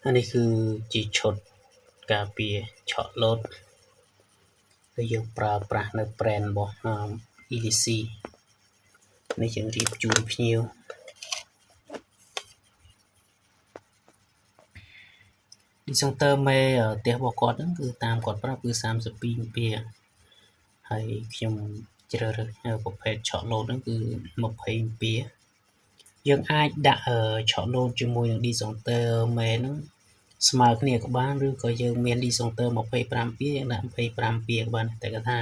อันนี้คือจีชดกาเปียเฉาะรถก็ยังปราประในแบรนด์บอกEDC ในจึงรีบจูนพิวดิสงเตอร์เมย์เตียบอกกอดนั่นคือตามกอดปรับคือ30 ปีเปียให้ខ្ញុំ ជ្រើសរើសប្រភេទឆក់លោតហ្នឹងគឺ20 ปีយើងអាចដាក់ឆក់លោតជាមួយនឹង disjonctor មេហ្នឹងស្មើគ្នាក៏បានឬក៏យើងមាន disjonctor 25 ปีយើងដាក់25 ปีក៏បានតែគាត់ថា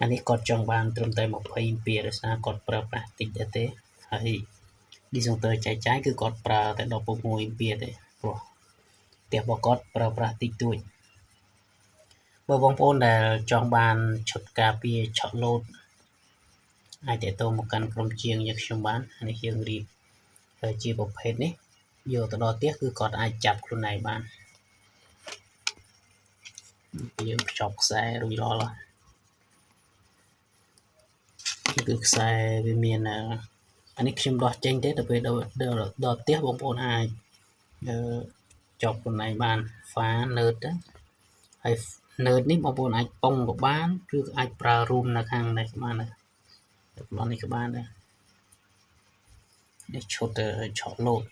អានេះគាត់ចង់បានត្រឹមតែ20 ปีដោយសារគាត់ប្រើប្រាស់តិចដែរទេហើយ disjonctor ចែកចាយគឺគាត់ប្រើតែ16 ปีទេព្រោះផ្ទះរបស់គាត់ប្រើប្រាស់តិចតួចបើបងប្អូនដែលចង់បានឈុតការពារឆក់លោតអាចតេតមកកាន់ក្រុមជាងយើងខ្ញុំបាននេះយើងរៀបជាប្រភេទនេះយកទៅដល់ផ្ទះគឺគាត់អាចចាប់ខ្លួនឯងបានយើងភ្ជាប់ខ្សែរួចរាល់ហើយគឺខ្សែវាមានអានេះខ្ញុំដោះចេញទេទៅពេលដល់ផ្ទះបងប្អូនអាចជាប់ខ្លួនឯងបាន phá nerd ទៅហើយ nerd នេះបងប្អូនអាចប៉ុងក៏បានឬអាចប្រើ room នៅខាងនេះបានដែរប្លន់នេះក៏បានដែរនេះឈុតឆក់លោត